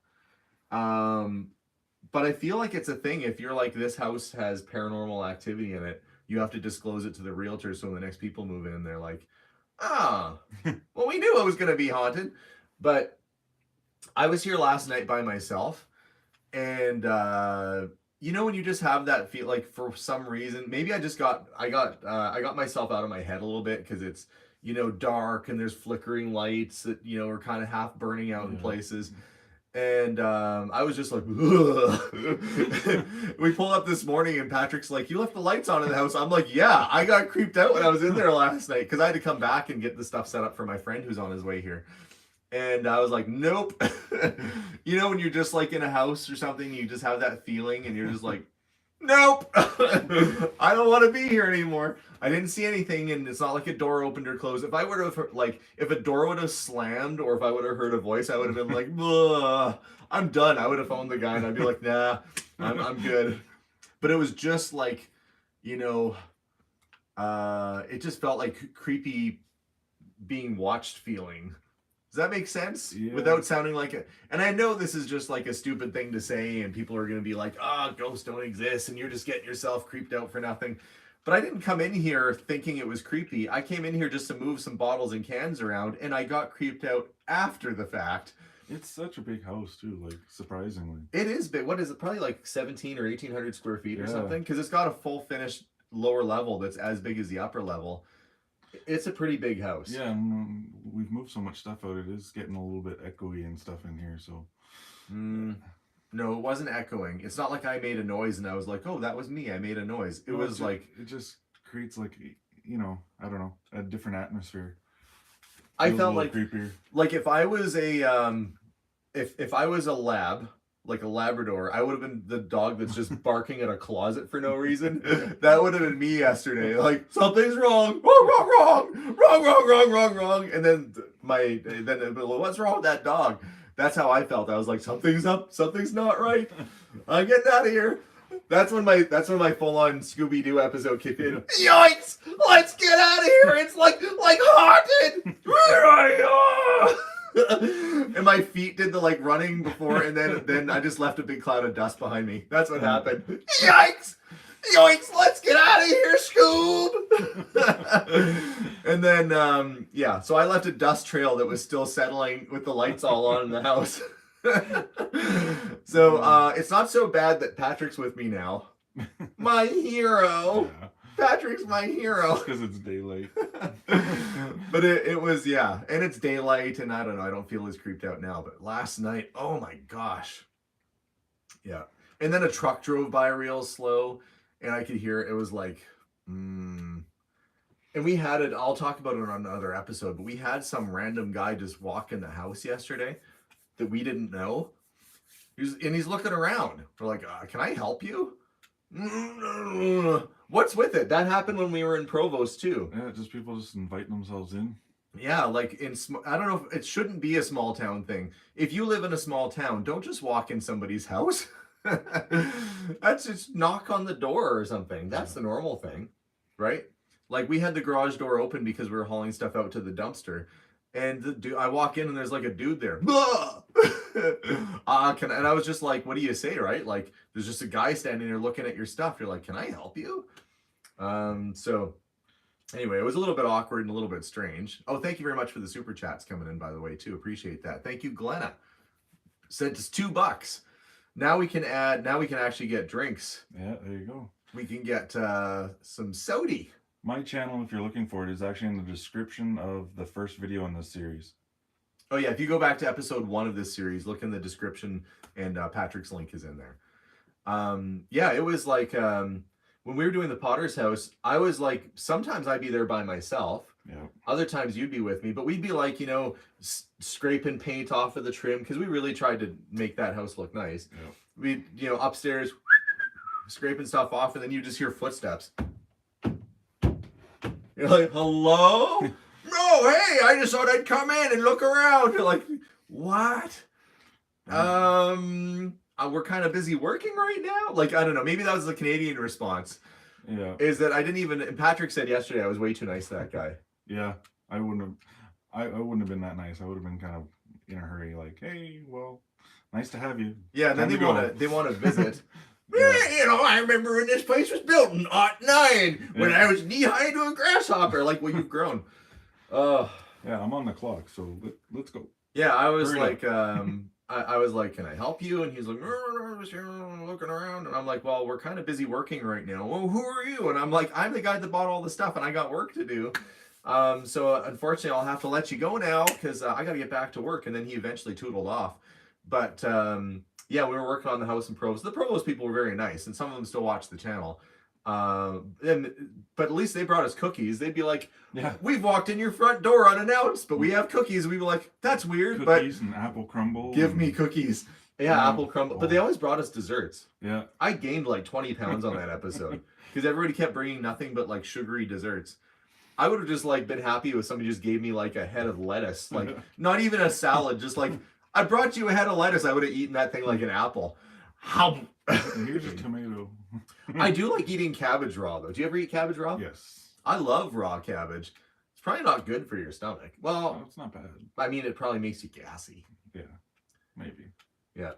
But I feel like it's a thing. If you're like, "This house has paranormal activity in it," you have to disclose it to the realtor, so when the next people move in, they're like, "Ah, well, we knew it was going to be haunted." But I was here last night by myself, and when you just have that feel, like, for some reason, maybe I got myself out of my head a little bit, because it's dark and there's flickering lights that are kind of half burning out in places. And I was just like, we pulled up this morning and Patrick's like, "You left the lights on in the house." I'm like, "Yeah, I got creeped out when I was in there last night," because I had to come back and get the stuff set up for my friend who's on his way here. And I was like, "Nope." When you're just like in a house or something, you just have that feeling and you're just like, "Nope." I don't want to be here anymore. I didn't see anything, and it's not like a door opened or closed. If I would have if a door would have slammed, or if I would have heard a voice, I would have been like, "Ugh, I'm done." I would have phoned the guy and I'd be like, "Nah, I'm good." But it was just like, it just felt like creepy being watched feeling. Does that make sense? Yeah. Without sounding like it. And I know this is just like a stupid thing to say, and people are going to be like, "Ghosts don't exist," and you're just getting yourself creeped out for nothing. But I didn't come in here thinking it was creepy. I came in here just to move some bottles and cans around, and I got creeped out after the fact. It's such a big house too, like, surprisingly. It is big. What is it? Probably like 17 or 1,800 square feet or Yeah. something, because it's got a full finished lower level that's as big as the upper level. It's a pretty big house. Yeah, and we've moved so much stuff out. It is getting a little bit echoey and stuff in here, so. No, it wasn't echoing. It's not like I made a noise and I was like, "Oh, that was me. I made a noise." It was like, it just creates, like, I don't know, a different atmosphere. I Feels a felt little like creepier. if I was a if I was a lab, like a Labrador, I would have been the dog that's just barking at a closet for no reason. That would have been me yesterday. Like, something's wrong, wrong. And then it'd be like, what's wrong with that dog? That's how I felt. I was like, something's up, something's not right. I'm getting out of here. That's when my full on Scooby Doo episode kicked in. Yikes! Let's get out of here. It's like haunted. Where are you? And my feet did the like running before, and then I just left a big cloud of dust behind me. That's what happened. Yikes! Yoinks! Let's get out of here, Scoob! And then so I left a dust trail that was still settling with the lights all on in the house. So it's not so bad that Patrick's with me now. My hero. Yeah. Patrick's my hero. Because it's daylight. But it was, yeah. And it's daylight, and I don't know. I don't feel as creeped out now. But last night, oh my gosh. Yeah. And then a truck drove by real slow, and I could hear it. It was like, And we had it, I'll talk about it on another episode, but we had some random guy just walk in the house yesterday that we didn't know. He's looking around. We're like, can I help you? What's with it? That happened when we were in Provost too. Yeah, just people just inviting themselves in. Yeah, like I don't know, it shouldn't be a small town thing. If you live in a small town, don't just walk in somebody's house. That's just knock on the door or something. That's the normal thing, right? Like we had the garage door open because we were hauling stuff out to the dumpster. And I walk in and there's like a dude there. And I was just like, what do you say, right? Like, there's just a guy standing there looking at your stuff. You're like, can I help you? So anyway, it was a little bit awkward and a little bit strange. Oh, thank you very much for the super chats coming in, by the way, too. Appreciate that. Thank you, Glenna. Sent us $2. Now we can actually get drinks. Yeah, there you go. We can get some sody. My channel, if you're looking for it, is actually in the description of the first video in this series. Oh yeah, if you go back to episode 1 of this series, look in the description, and Patrick's link is in there. Yeah, it was like when we were doing the Potter's house, I was like, sometimes I'd be there by myself. Yeah. Other times you'd be with me, but we'd be like, scraping paint off of the trim because we really tried to make that house look nice. Yeah. We, upstairs, scraping stuff off, and then you just hear footsteps. You're like, hello? No, hey, I just thought I'd come in and look around. You're like, what? We're kind of busy working right now. Like, I don't know. Maybe that was the Canadian response. Yeah. Is that I didn't even, and Patrick said yesterday I was way too nice to that guy. Yeah. I wouldn't have been that nice. I would have been kind of in a hurry, like, hey, well, nice to have you. Yeah, and then they want to visit. Yeah. I remember when this place was built in '09 when I was knee-high to a grasshopper. Like, well, you've grown. Yeah, I'm on the clock, so let's go. Yeah, I was like, I was like, can I help you? And he's like, looking around. And I'm like, well, we're kind of busy working right now. Well, who are you? And I'm like, I'm the guy that bought all the stuff, and I got work to do. So unfortunately, I'll have to let you go now because I got to get back to work. And then he eventually tootled off. But yeah, we were working on the house in Provost. The Provost people were very nice, and some of them still watch the channel. But at least they brought us cookies. They'd be like, yeah, we've walked in your front door unannounced, but we have cookies. We'd be like, that's weird. Cookies and apple crumble. Give me cookies. Yeah, apple crumble. But they always brought us desserts. Yeah. I gained like 20 pounds on that episode because everybody kept bringing nothing but like sugary desserts. I would have just like been happy if somebody just gave me like a head of lettuce, like not even a salad, just like, I brought you a head of lettuce. I would have eaten that thing like an apple. How? Here's a tomato. I do like eating cabbage raw, though. Do you ever eat cabbage raw? Yes. I love raw cabbage. It's probably not good for your stomach. Well, no, it's not bad. I mean, it probably makes you gassy. Yeah, maybe. Yeah.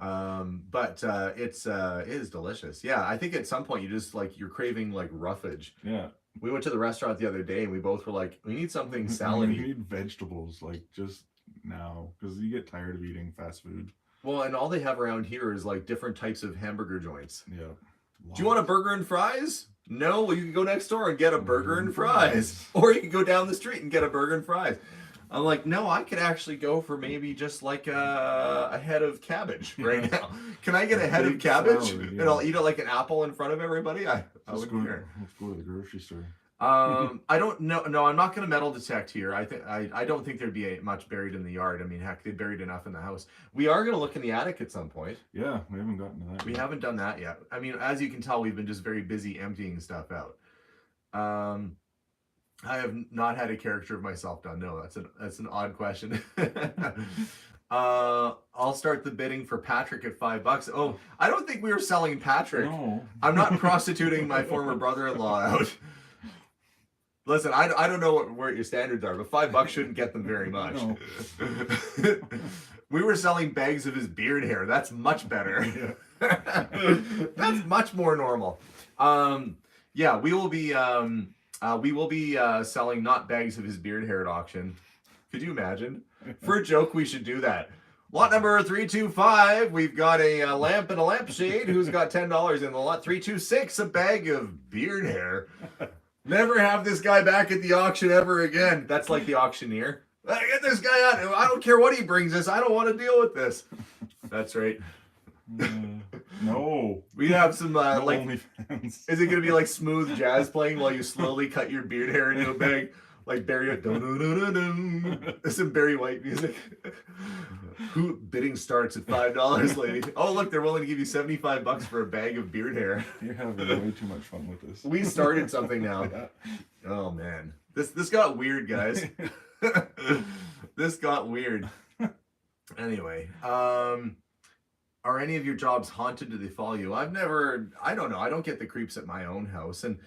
But it is delicious. Yeah, I think at some point you just like you're craving like roughage. Yeah. We went to the restaurant the other day and we both were like, we need something salad-y. We need vegetables like just now because you get tired of eating fast food. Well, and all they have around here is like different types of hamburger joints. Yeah. Wow. Do you want a burger and fries? No, well, you can go next door and get a burger and fries. Or you can go down the street and get a burger and fries. I'm like, no, I could actually go for maybe just like a head of cabbage right now. Can I get a head of cabbage? Salad, yeah. And I'll eat it like an apple in front of everybody? I wouldn't care. Let's go to the grocery store. I don't know. No, I'm not going to metal detect here. I don't think there'd be much buried in the yard. I mean, heck, they buried enough in the house. We are going to look in the attic at some point. Yeah, we haven't gotten to that. We yet. haven't done that yet. I mean, as you can tell, we've been just very busy emptying stuff out. I have not had a character of myself done. No, that's an odd question. I'll start the bidding for Patrick at $5. Oh, I don't think we were selling Patrick. No. I'm not prostituting my former brother-in-law out. Listen, I don't know where your standards are, but $5 shouldn't get them very much. No. We were selling bags of his beard hair. That's much better. That's much more normal. Yeah, we will be selling not bags of his beard hair at auction. Could you imagine? For a joke, we should do that. Lot number 325, we've got a lamp and a lampshade who's got $10 in the lot. 326, a bag of beard hair. Never have this guy back at the auction ever again. That's like the auctioneer. Get this guy out. I don't care what he brings us. I don't want to deal with this. That's right. No. We have some No like. OnlyFans. Is it gonna be like smooth jazz playing while you slowly cut your beard hair into a bag, like Barry? Some Barry White music. Who bidding starts at $5, lady? Oh look, they're willing to give you $75 for a bag of beard hair. You're having way too much fun with this. We started something now. Yeah. Oh man, this got weird, guys. This got weird. Anyway, are any of your jobs haunted? Do they follow you? I don't know. I don't get the creeps at my own house. And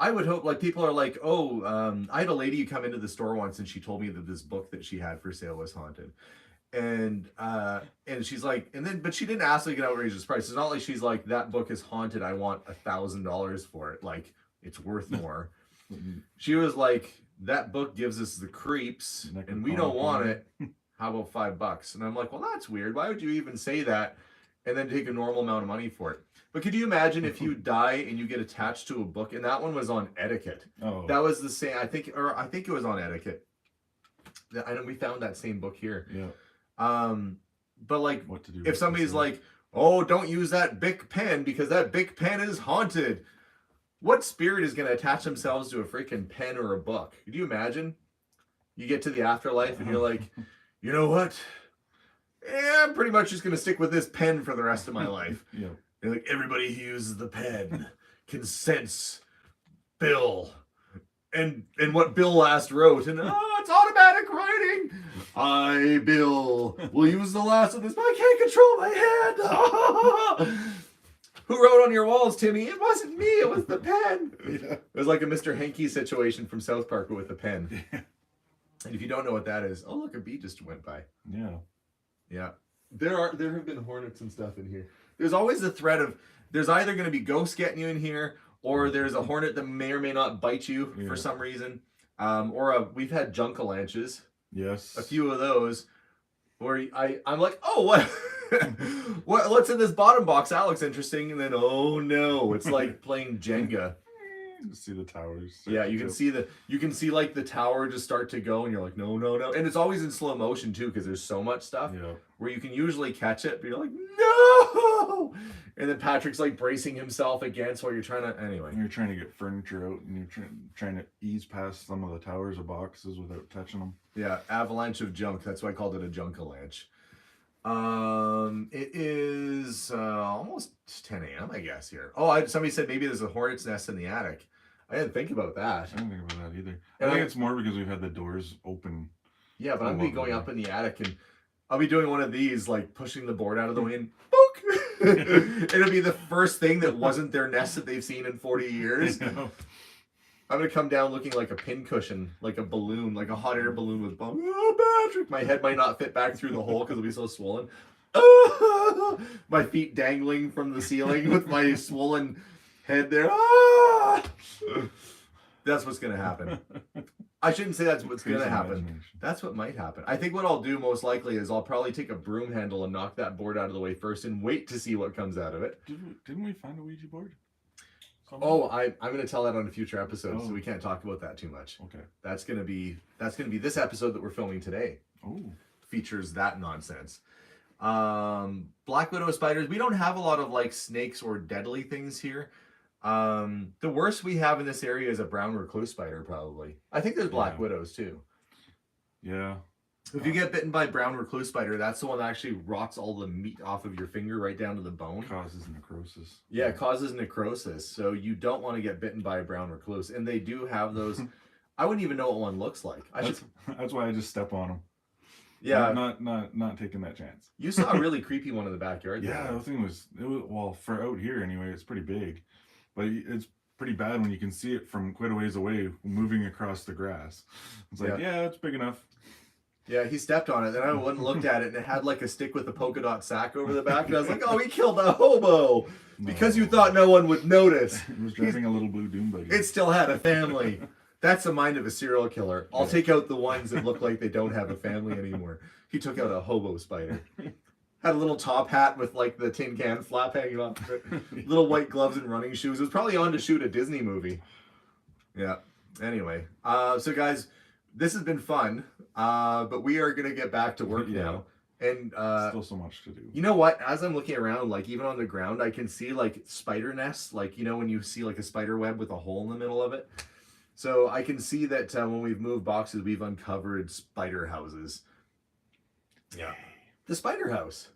I would hope, like, people are like, oh, I had a lady who come into the store once and she told me that this book that she had for sale was haunted. And she's like, but she didn't ask like an outrageous price. It's not like she's like, that book is haunted. I want $1,000 for it. Like, it's worth more. She was like, that book gives us the creeps and we don't want it. How about $5? And I'm like, well, that's weird. Why would you even say that and then take a normal amount of money for it? But could you imagine if you die and you get attached to a book? And that one was on etiquette. Oh. That was the same. I think it was on etiquette. I know we found that same book here. Yeah. But like, What to do if somebody's like, oh, don't use that Bic pen because that Bic pen is haunted. What spirit is going to attach themselves to a freaking pen or a book? Could you imagine? You get to the afterlife and you're like, you know what? Yeah, I'm pretty much just going to stick with this pen for the rest of my life. Yeah. You're like, everybody who uses the pen can sense Bill and what Bill last wrote. And it's automatic writing. I, Bill, will use the last of this, but I can't control my hand. Who wrote on your walls, Timmy? It wasn't me. It was the pen. Yeah. It was like a Mr. Hanky situation from South Park with a pen. Yeah. And if you don't know what that is, oh look, a bee just went by. Yeah. Yeah, there have been hornets and stuff in here. There's always the threat of there's either going to be ghosts getting you in here, or there's a hornet that may or may not bite you for some reason. We've had junkalanches. Yes. A few of those. Where I'm like, oh, what? What's in this bottom box? That looks interesting. And then, oh no, it's like playing Jenga. You see the towers. Yeah, you can see like the tower just start to go, and you're like, no, and it's always in slow motion too because there's so much stuff. Yeah. Where you can usually catch it, but you're like, no, and then Patrick's like bracing himself against while you're trying to. Anyway, You're trying to get furniture out, and you're trying to ease past some of the towers or boxes without touching them. yeah, avalanche of junk. That's why I called it a junkalanche. It is almost 10 a.m. I guess here. Oh, somebody said maybe there's a hornet's nest in the attic. I didn't think about that. I didn't think about that either. And I think it's more because we've had the doors open. Yeah, but I'm gonna be going up in the attic and I'll be doing one of these, like pushing the board out of the way and book. It'll be the first thing that wasn't their nest that they've seen in 40 years. I'm gonna come down looking like a pincushion, like a balloon, like a hot air balloon with bum. Oh, Patrick! My head might not fit back through the hole because it'll be so swollen. My feet dangling from the ceiling with my swollen head there. That's what's gonna happen. I shouldn't say that's what's gonna happen. That's what might happen. I think what I'll do most likely is I'll probably take a broom handle and knock that board out of the way first and wait to see what comes out of it. Didn't we find a Ouija board? Oh, I'm going to tell that on a future episode, so we can't talk about that too much. Okay. That's going to be this episode that we're filming today. Oh. Features that nonsense. Black widow spiders. We don't have a lot of like snakes or deadly things here. The worst we have in this area is a brown recluse spider, probably. I think there's black widows too. Yeah. If you get bitten by brown recluse spider, that's the one that actually rots all the meat off of your finger right down to the bone. Causes necrosis. Yeah, it causes necrosis. So you don't want to get bitten by a brown recluse. And they do have those. I wouldn't even know what one looks like. That's why I just step on them. Yeah. Not taking that chance. You saw a really creepy one in the backyard. Yeah, the thing was, well, for out here anyway, it's pretty big. But it's pretty bad when you can see it from quite a ways away moving across the grass. It's like, yeah, it's big enough. Yeah, he stepped on it, and I went and looked at it, and it had like a stick with a polka dot sack over the back, and I was like, oh, he killed a hobo! Because you thought no one would notice. It was driving a little blue doom buggy. It still had a family. That's the mind of a serial killer. I'll take out the ones that look like they don't have a family anymore. He took out a hobo spider. Had a little top hat with like the tin can flap hanging off of it. Little white gloves and running shoes. It was probably on to shoot a Disney movie. Yeah. Anyway, so guys, this has been fun, but we are gonna get back to work now. And still so much to do. You know what? As I'm looking around, like even on the ground, I can see like spider nests. Like, you know, when you see like a spider web with a hole in the middle of it. So I can see that when we've moved boxes, we've uncovered spider houses. Yeah. The spider house.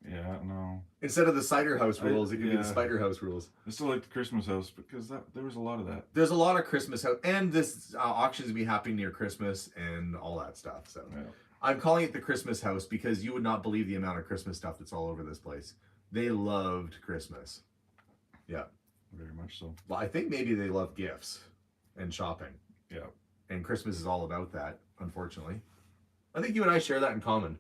Yeah, no. Instead of the cider house rules, it could be the spider house rules. I still like the Christmas house because there was a lot of that. There's a lot of Christmas house, and this auctions be happening near Christmas and all that stuff. So I'm calling it the Christmas house because you would not believe the amount of Christmas stuff that's all over this place. They loved Christmas. Yeah. Very much so. Well, I think maybe they love gifts and shopping. Yeah. And Christmas is all about that, unfortunately. I think you and I share that in common.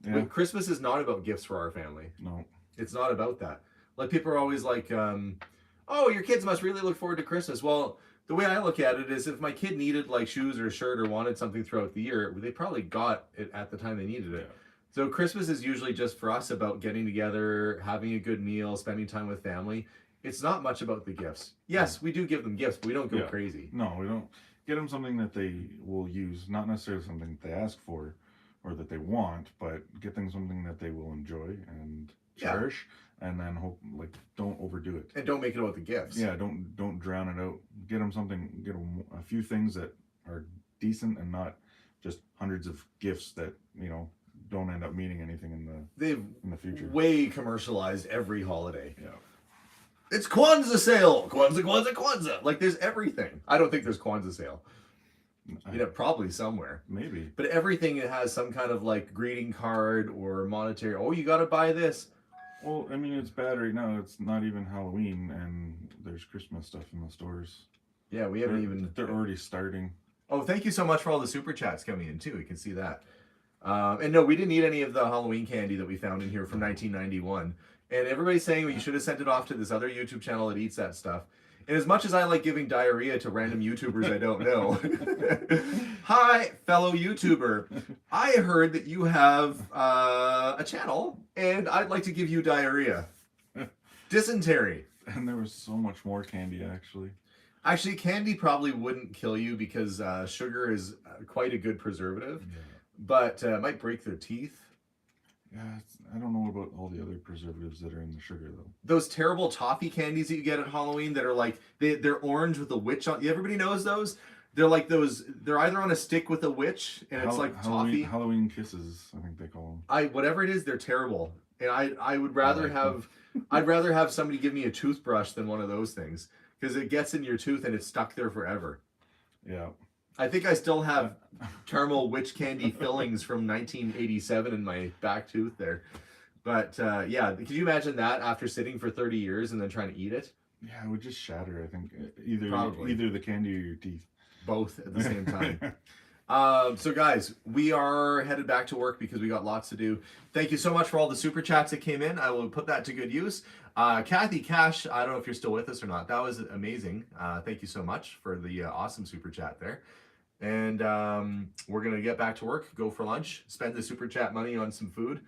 Yeah. But Christmas is not about gifts for our family. No. It's not about that. Like, people are always like, oh, your kids must really look forward to Christmas. Well, the way I look at it is if my kid needed like shoes or a shirt or wanted something throughout the year, they probably got it at the time they needed it. Yeah. So Christmas is usually just for us about getting together, having a good meal, spending time with family. It's not much about the gifts. Yes, we do give them gifts, but we don't go crazy. No, we don't. Get them something that they will use, not necessarily something that they ask for or that they want, but get them something that they will enjoy and cherish, and then don't overdo it. And don't make it about the gifts. Yeah, don't drown it out. Get them a few things that are decent and not just hundreds of gifts that, don't end up meaning anything in the future. Way commercialized every holiday. Yeah. It's Kwanzaa sale! Kwanzaa! Like, there's everything. I don't think there's Kwanzaa sale. Probably somewhere. Maybe. But everything has some kind of, like, greeting card or monetary, oh, you gotta buy this. Well, I mean, it's bad right now. It's not even Halloween, and there's Christmas stuff in the stores. Yeah, we haven't even... They're already starting. Oh, thank you so much for all the super chats coming in, too. We can see that. And no, we didn't eat any of the Halloween candy that we found in here from 1991. And everybody's saying, well, you should have sent it off to this other YouTube channel that eats that stuff. And as much as I like giving diarrhea to random YouTubers I don't know. Hi, fellow YouTuber. I heard that you have a channel, and I'd like to give you diarrhea. Dysentery. And there was so much more candy, actually. Actually, candy probably wouldn't kill you because sugar is quite a good preservative. Yeah. But it might break their teeth. Yeah, I don't know about all the other preservatives that are in the sugar, though. Those terrible toffee candies that you get at Halloween that are like, they're orange with a witch on. Everybody knows those? They're like those, they're either on a stick with a witch, and it's like toffee. Halloween kisses, I think they call them. Whatever it is, they're terrible. And I would rather I'd rather have somebody give me a toothbrush than one of those things. Because it gets in your tooth and it's stuck there forever. Yeah. I think I still have caramel witch candy fillings from 1987 in my back tooth there. But yeah, could you imagine that after sitting for 30 years and then trying to eat it? Yeah, it would just shatter, I think. Either the candy or your teeth. Both at the same time. So guys, we are headed back to work because we got lots to do. Thank you so much for all the super chats that came in. I will put that to good use. Kathy Cash, I don't know if you're still with us or not. That was amazing. Thank you so much for the awesome super chat there. And we're going to get back to work, go for lunch, spend the super chat money on some food.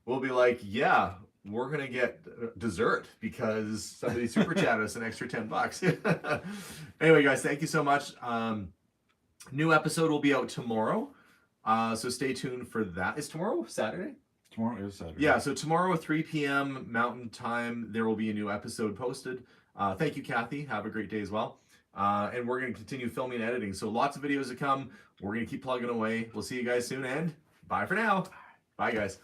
We'll be like, yeah, we're going to get dessert because somebody super chat us an extra $10. Anyway, guys, thank you so much. New episode will be out tomorrow. So stay tuned for that. Is tomorrow Saturday? Tomorrow is Saturday. Yeah, so tomorrow at 3 p.m. Mountain Time, there will be a new episode posted. Thank you, Kathy. Have a great day as well. And we're going to continue filming and editing. So lots of videos to come. We're going to keep plugging away. We'll see you guys soon, and bye for now. Bye, guys.